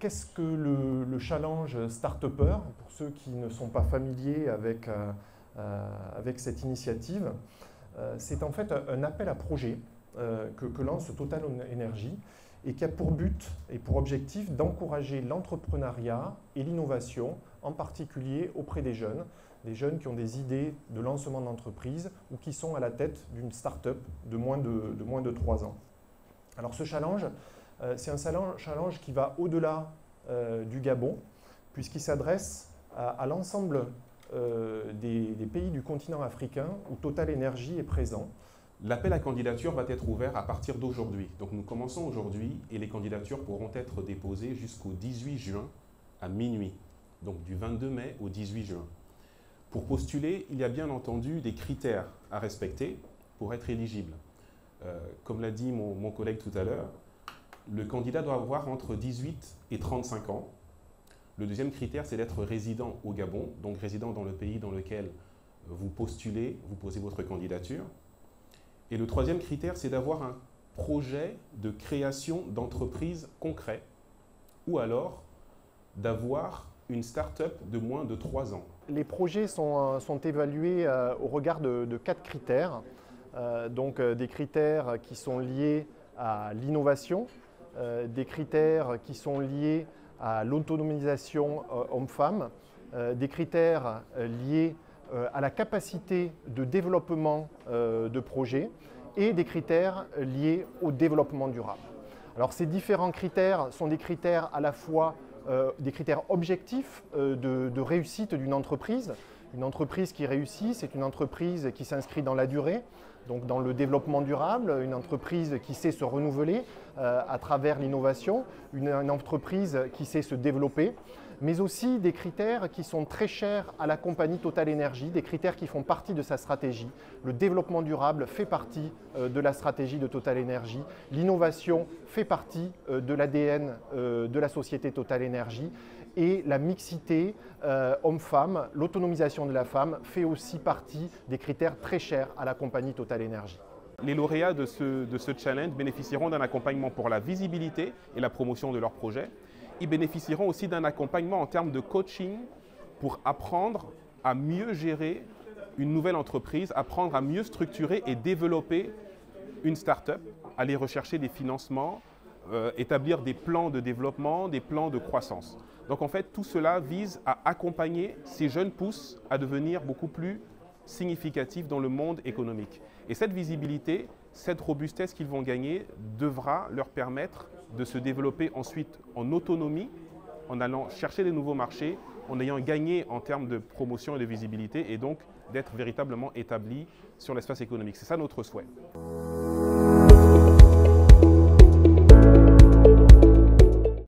qu'est-ce que le challenge Start-Upper, pour ceux qui ne sont pas familiers avec cette initiative? C'est en fait un appel à projet que lance Total Energy et qui a pour but et pour objectif d'encourager l'entrepreneuriat et l'innovation, en particulier auprès des jeunes qui ont des idées de lancement d'entreprise ou qui sont à la tête d'une start-up de moins de 3 ans. Alors ce challenge, c'est un challenge qui va au-delà du Gabon, puisqu'il s'adresse à l'ensemble des pays du continent africain où Total Energy est présent. L'appel à candidature va être ouvert à partir d'aujourd'hui. Donc nous commençons aujourd'hui et les candidatures pourront être déposées jusqu'au 18 juin à minuit. Donc du 22 mai au 18 juin. Pour postuler, il y a bien entendu des critères à respecter pour être éligible. Comme l'a dit mon collègue tout à l'heure, le candidat doit avoir entre 18 et 35 ans. Le deuxième critère, c'est d'être résident au Gabon, donc résident dans le pays dans lequel vous postulez, vous posez votre candidature. Et le troisième critère, c'est d'avoir un projet de création d'entreprise concret ou alors d'avoir une start-up de moins de 3 ans. Les projets sont évalués au regard de 4 critères. Donc des critères qui sont liés à l'innovation, des critères qui sont liés à l'autonomisation homme-femme, des critères liés à la capacité de développement de projets et des critères liés au développement durable. Alors ces différents critères sont des critères à la fois des critères objectifs de réussite d'une entreprise. Une entreprise qui réussit, c'est une entreprise qui s'inscrit dans la durée, donc dans le développement durable, une entreprise qui sait se renouveler à travers l'innovation, une entreprise qui sait se développer, mais aussi des critères qui sont très chers à la compagnie Total Energy, des critères qui font partie de sa stratégie. Le développement durable fait partie de la stratégie de Total Energy, l'innovation fait partie de l'ADN de la société Total Energy et la mixité homme-femme, l'autonomisation de la femme fait aussi partie des critères très chers à la compagnie Total Energy. Les lauréats de ce challenge bénéficieront d'un accompagnement pour la visibilité et la promotion de leurs projets. Ils bénéficieront aussi d'un accompagnement en termes de coaching pour apprendre à mieux gérer une nouvelle entreprise, apprendre à mieux structurer et développer une start-up, aller rechercher des financements, établir des plans de développement, des plans de croissance. Donc en fait, tout cela vise à accompagner ces jeunes pousses à devenir beaucoup plus significatifs dans le monde économique. Et cette visibilité, cette robustesse qu'ils vont gagner devra leur permettre de se développer ensuite en autonomie, en allant chercher des nouveaux marchés, en ayant gagné en termes de promotion et de visibilité et donc d'être véritablement établis sur l'espace économique. C'est ça notre souhait.